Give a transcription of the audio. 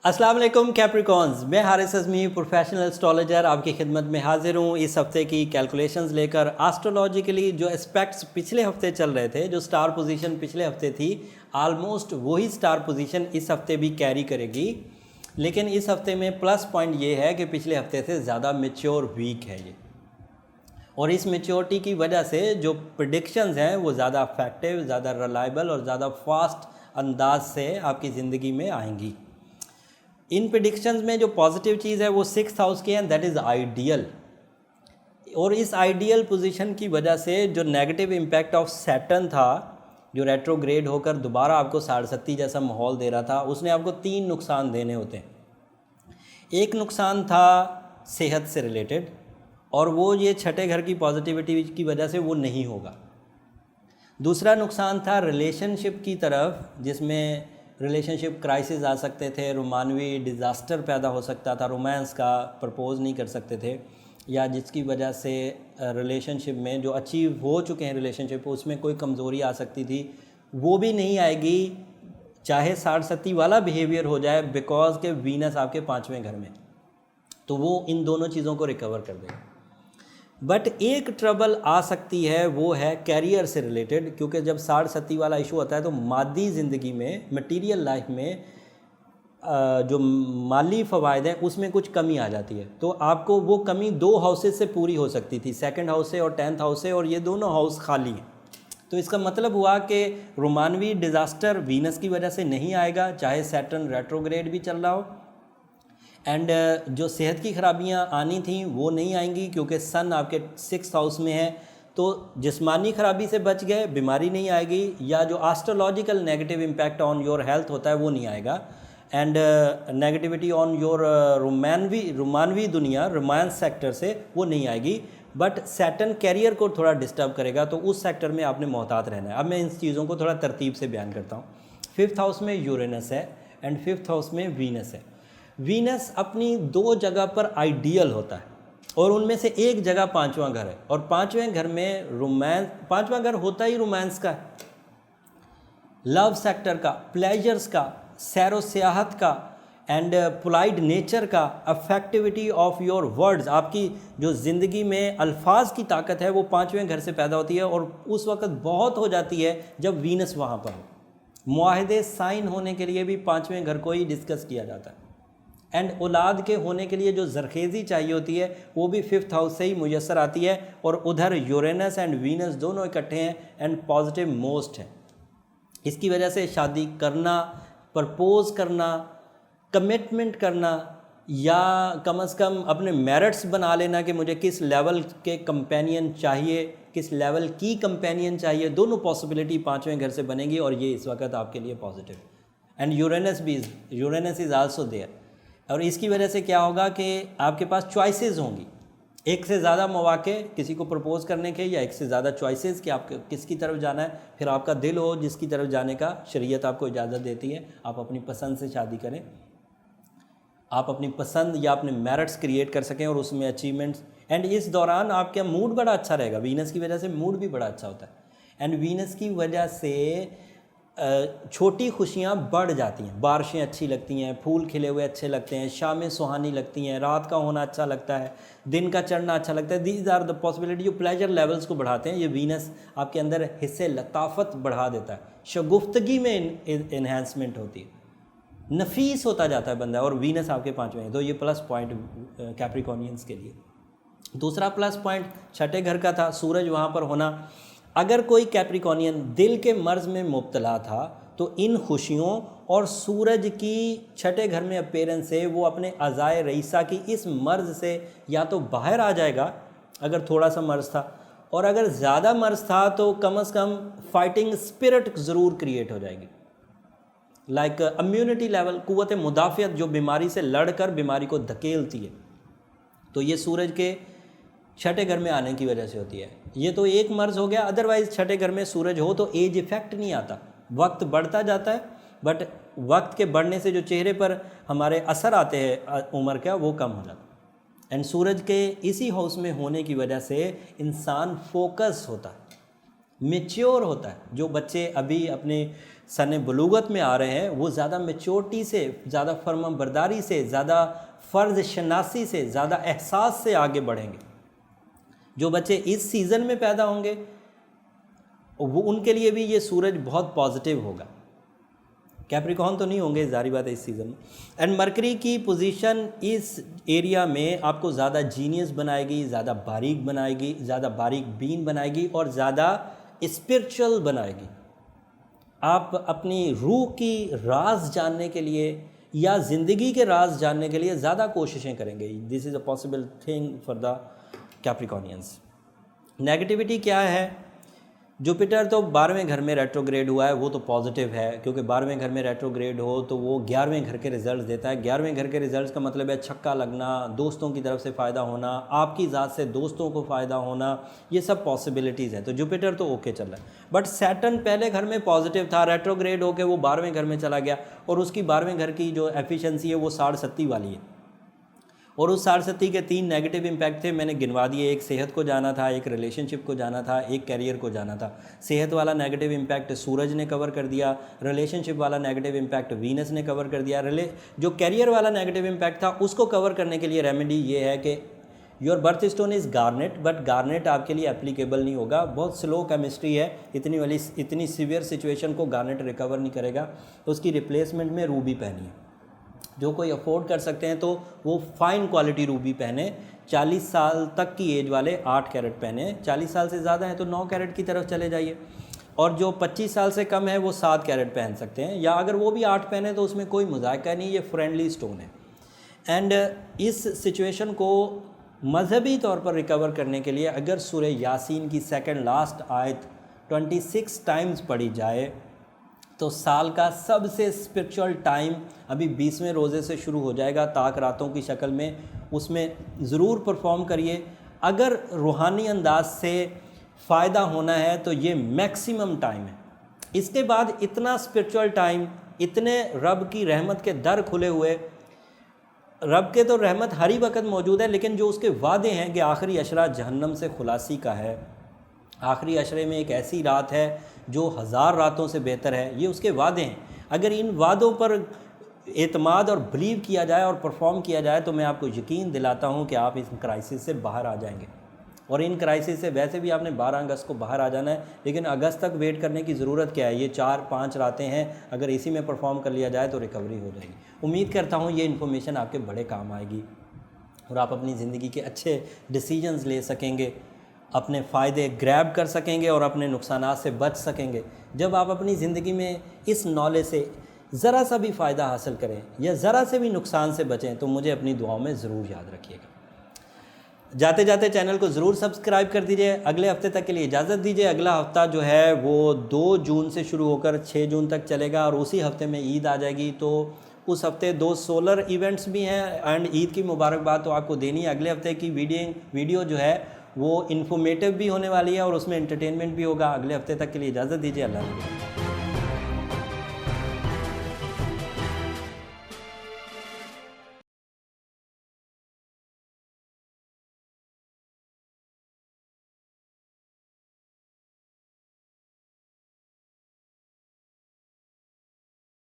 अस्सलाम वालेकुम कैप्रिकॉन्स, मैं हारिस अज़मी प्रोफेशनल एस्ट्रोलॉजर आपकी खिदमत में हाजिर हूँ। इस हफ्ते की कैलकुलेशंस लेकर एस्ट्रोलॉजिकली जो एस्पेक्ट्स पिछले हफ्ते चल रहे थे, जो स्टार पोजीशन पिछले हफ्ते थी, आलमोस्ट वही स्टार पोजीशन इस हफ्ते भी कैरी करेगी। लेकिन इस हफ्ते में प्लस पॉइंट ये है कि पिछले हफ्ते से ज़्यादा मेच्योर वीक है ये, और इस मेच्योरिटी की वजह से जो प्रेडिक्शंस हैं वो ज़्यादा इफेक्टिव, ज़्यादा रिलायबल और ज़्यादा फास्ट अंदाज से आपकी ज़िंदगी में आएंगी। इन प्रेडिक्शंस में जो पॉजिटिव चीज़ है वो 6th हाउस की है, दैट इज़ आइडियल। और इस आइडियल पोजीशन की वजह से जो नेगेटिव इम्पैक्ट ऑफ सैटर्न था, जो रेट्रोग्रेड होकर दोबारा आपको साढ़े जैसा माहौल दे रहा था, उसने आपको 3 नुकसान देने होते हैं। एक नुकसान था सेहत से रिलेटेड, और वो ये छठे घर की पॉजिटिविटी की वजह से वो नहीं होगा। दूसरा नुकसान था रिलेशनशिप की तरफ, जिसमें रिलेशनशिप क्राइसिस आ सकते थे, रोमानवी डिज़ास्टर पैदा हो सकता था, रोमांस का प्रपोज नहीं कर सकते थे, या जिसकी वजह से रिलेशनशिप में जो अचीव हो चुके हैं रिलेशनशिप उसमें कोई कमज़ोरी आ सकती थी, वो भी नहीं आएगी चाहे 60-70 वाला बिहेवियर हो जाए, बिकॉज के वीनस आपके 5वें घर में, तो वो इन दोनों चीज़ों को रिकवर कर देगा। बट एक ट्रबल आ सकती है, वो है कैरियर से रिलेटेड, क्योंकि जब 60-70 वाला इशू होता है तो मादी ज़िंदगी में, मटेरियल लाइफ में जो माली फ़वायद हैं उसमें कुछ कमी आ जाती है। तो आपको वो कमी 2 हाउसेस से पूरी हो सकती थी, 2nd हाउस से और 10th हाउस से, और ये दोनों हाउस खाली हैं। तो इसका मतलब हुआ कि रोमानवी डिज़ास्टर वीनस की वजह से नहीं आएगा, चाहे सैटर्न रेट्रोग्रेड भी चल रहा हो। एंड जो सेहत की खराबियां आनी थी वो नहीं आएंगी, क्योंकि सन आपके 6th हाउस में है, तो जिस्मानी खराबी से बच गए, बीमारी नहीं आएगी, या जो astrological negative impact on your health होता है वो नहीं आएगा। एंड नेगेटिविटी ऑन योर रोमानवी दुनिया, रोमांस सेक्टर से वो नहीं आएगी। बट सैटर्न कैरियर को थोड़ा डिस्टर्ब करेगा, तो उस सेक्टर में आपने मोहतात रहना है। अब मैं इन चीज़ों को थोड़ा तरतीब से बयान करता हूँ। 5th हाउस में यूरेनस है एंड 5th हाउस में वीनस है। वीनस अपनी 2 जगह पर आइडियल होता है, और उनमें से एक जगह 5वां घर है, और 5वें घर में रोमांस, 5वां घर होता ही रोमांस का है, लव सेक्टर का, प्लेजर्स का, सैरो सियाहत का, एंड पोलाइट नेचर का, अफेक्टिविटी ऑफ योर वर्ड्स, आपकी जो ज़िंदगी में अल्फाज की ताकत है वो 5वें घर से पैदा होती है, और उस वक्त बहुत हो जाती है जब वीनस वहाँ पर हो। मुआहदे साइन होने के लिए भी 5वें घर को ही डिस्कस किया जाता है, एंड औलाद के होने के लिए जो जरखेज़ी चाहिए होती है वो भी 5th हाउस से ही मुयसर आती है, और उधर यूरेनस एंड वीनस दोनों इकट्ठे हैं एंड पॉजिटिव मोस्ट हैं। इसकी वजह से शादी करना, प्रपोज करना, कमिटमेंट करना, या कम से कम अपने मेरिट्स बना लेना कि मुझे किस लेवल के कंपेनियन चाहिए, किस लेवल की कंपेनियन चाहिए, दोनों पॉसिबिलिटी 5वें घर से बनेगी, और ये इस वक्त आपके लिए positive. And Uranus is also there, और इसकी वजह से क्या होगा कि आपके पास चॉइसेस होंगी, एक से ज़्यादा मौके किसी को प्रपोज करने के, या एक से ज़्यादा चॉइसेस कि आप किसकी तरफ जाना है। फिर आपका दिल हो जिसकी तरफ जाने का, शरीयत आपको इजाज़त देती है, आप अपनी पसंद से शादी करें, आप अपनी पसंद या अपने मेरिट्स क्रिएट कर सकें और उसमें अचीवमेंट्स। एंड इस दौरान आपका मूड बड़ा अच्छा रहेगा, वीनस की वजह से मूड भी बड़ा अच्छा होता है। एंड वीनस की वजह से छोटी खुशियाँ बढ़ जाती हैं, बारिशें अच्छी लगती हैं, फूल खिले हुए अच्छे लगते हैं, शामें सुहानी लगती हैं, रात का होना अच्छा लगता है, दिन का चढ़ना अच्छा लगता है। दीज आर द पॉसिबिलिटी जो प्लेजर लेवल्स को बढ़ाते हैं। ये वीनस आपके अंदर हिस्से लताफत बढ़ा देता है, शगुफ्तगी में इन्हेंसमेंट होती है, नफीस होता जाता है बंदा, और वीनस आपके 5वें है। तो ये प्लस पॉइंट कैप्रिकॉनियंस के लिए। दूसरा प्लस पॉइंट छठे घर का था, सूरज वहाँ पर होना। अगर कोई कैप्रिकॉनियन दिल के मर्ज़ में मुब्तला था, तो इन खुशियों और सूरज की छठे घर में अपीयरेंस से वो अपने अज़ाए रईसा की इस मर्ज़ से या तो बाहर आ जाएगा, अगर थोड़ा सा मर्ज़ था, और अगर ज़्यादा मर्ज़ था तो कम से कम फाइटिंग स्पिरिट ज़रूर क्रिएट हो जाएगी, लाइक इम्यूनिटी लेवल, क़ुव्वत मुदाफ़ियत जो बीमारी से लड़कर बीमारी को धकेलती है, तो ये सूरज के छठे घर में आने की वजह से होती है। ये तो एक मर्ज़ हो गया, अदरवाइज़ छठे घर में सूरज हो तो एज इफ़ेक्ट नहीं आता, वक्त बढ़ता जाता है, बट वक्त के बढ़ने से जो चेहरे पर हमारे असर आते हैं उम्र का, वो कम हो जाता है। एंड सूरज के इसी हाउस में होने की वजह से इंसान फोकस होता है, मेच्योर होता है। जो बच्चे अभी अपने सन बलूगत में आ रहे हैं वो ज़्यादा मैच्योरिटी से, ज़्यादा फर्मा बरदारी से, ज़्यादा फ़र्ज शनासी से, ज़्यादा एहसास से आगे बढ़ेंगे। जो बच्चे इस सीज़न में पैदा होंगे वो उनके लिए भी ये सूरज बहुत पॉजिटिव होगा। कैप्रिकॉर्न तो नहीं होंगे, जारी बात है इस सीज़न में। एंड मरकरी की पोजीशन इस एरिया में आपको ज़्यादा जीनियस बनाएगी, ज़्यादा बारीक बनाएगी, ज़्यादा बारीक बीन बनाएगी और ज़्यादा स्पिरिचुअल बनाएगी। आप अपनी रूह की राज जानने के लिए या ज़िंदगी के राज जानने के लिए ज़्यादा कोशिशें करेंगे। This is a possible thing for the Capricornians. Negativity क्या है? जुपिटर तो 12वें घर में रेट्रोग्रेड हुआ है, वो तो पॉजिटिव है, क्योंकि 12वें घर में रेट्रोग्रेड हो तो वो 11वें घर के रिजल्ट्स देता है। 11वें घर के रिजल्ट्स का मतलब है छक्का लगना, दोस्तों की तरफ से फ़ायदा होना, आपकी ज़ात से दोस्तों को फ़ायदा होना, ये सब पॉसिबिलिटीज़ हैं। तो जुपिटर तो ओके चल रहा है। बट सैटर्न पहले घर में पॉजिटिव था, रेट्रोग्रेड होकर वो 12वें घर में चला गया और उसकी 12वें घर की जो एफिशिएंसी है वो 60-70 वाली है। और उस 60-70 के 3 नेगेटिव इम्पैक्ट थे, मैंने गिनवा दिए। एक सेहत को जाना था, एक रिलेशनशिप को जाना था, एक कैरियर को जाना था। सेहत वाला नेगेटिव इम्पैक्ट सूरज ने कवर कर दिया, रिलेशनशिप वाला नेगेटिव इम्पैक्ट वीनस ने कवर कर दिया। जो कैरियर वाला नेगेटिव इम्पैक्ट था उसको कवर करने के लिए रेमेडी ये है कि your birth stone is garnet, but garnet आपके लिए एप्लीकेबल नहीं होगा, बहुत स्लो केमिस्ट्री है, इतनी सीवियर सिचुएशन को गार्नेट रिकवर नहीं करेगा। उसकी रिप्लेसमेंट में रूबी पहनी है। जो कोई अफोर्ड कर सकते हैं तो वो फाइन क्वालिटी रूबी पहने। 40 साल तक की एज वाले 8 कैरेट पहने, 40 साल से ज़्यादा है तो 9 कैरेट की तरफ चले जाइए, और जो 25 साल से कम है वो 7 कैरेट पहन सकते हैं, या अगर वो भी 8 पहने तो उसमें कोई मजाका नहीं, ये फ्रेंडली स्टोन है। एंड इस सिचुएशन को मजहबी तौर पर रिकवर करने के लिए अगर सूरह यासीन की सेकंड लास्ट आयत 26 टाइम्स पढ़ी जाए तो साल का सबसे स्पिरिचुअल टाइम अभी 20वें रोज़े से शुरू हो जाएगा, ताक रातों की शक्ल में, उसमें ज़रूर परफॉर्म करिए। अगर रूहानी अंदाज से फ़ायदा होना है तो ये मैक्सिमम टाइम है। इसके बाद इतना स्पिरिचुअल टाइम, इतने रब की रहमत के दर खुले हुए, रब के तो रहमत हर ही वक्त मौजूद है, लेकिन जो उसके वादे हैं कि आखिरी अशरा जहन्नम से खुलासी का है, आखिरी अशरे में एक ऐसी रात है जो 1000 रातों से बेहतर है, ये उसके वादे हैं। अगर इन वादों पर एतमाद और बिलीव किया जाए और परफॉर्म किया जाए तो मैं आपको यकीन दिलाता हूँ कि आप इस क्राइसिस से बाहर आ जाएंगे। और इन क्राइसिस से वैसे भी आपने 12 अगस्त को बाहर आ जाना है, लेकिन अगस्त तक वेट करने की ज़रूरत क्या है? ये 4-5 रातें हैं, अगर इसी में परफॉर्म कर लिया जाए तो रिकवरी हो जाएगी। उम्मीद करता हूँ ये इन्फॉर्मेशन आपके बड़े काम आएगी और आप अपनी ज़िंदगी के अच्छे डिसीजंस ले सकेंगे, अपने फ़ायदे ग्रैब कर सकेंगे और अपने नुकसानात से बच सकेंगे। जब आप अपनी ज़िंदगी में इस नॉलेज से ज़रा सा भी फ़ायदा हासिल करें या ज़रा से भी नुकसान से बचें तो मुझे अपनी दुआओं में ज़रूर याद रखिएगा। जाते जाते चैनल को ज़रूर सब्सक्राइब कर दीजिए। अगले हफ्ते तक के लिए इजाज़त दीजिए। अगला हफ्ता जो है वो 2 जून से शुरू होकर 6 जून तक चलेगा और उसी हफ्ते में ईद आ जाएगी, तो उस हफ्ते 2 सोलर इवेंट्स भी हैं एंड ईद की मुबारकबाद तो आपको देनी है। अगले हफ्ते की वीडियो जो है वो इन्फॉर्मेटिव भी होने वाली है और उसमें एंटरटेनमेंट भी होगा। अगले हफ्ते तक के लिए इजाज़त दीजिए। अल्लाह हाफ़िज़।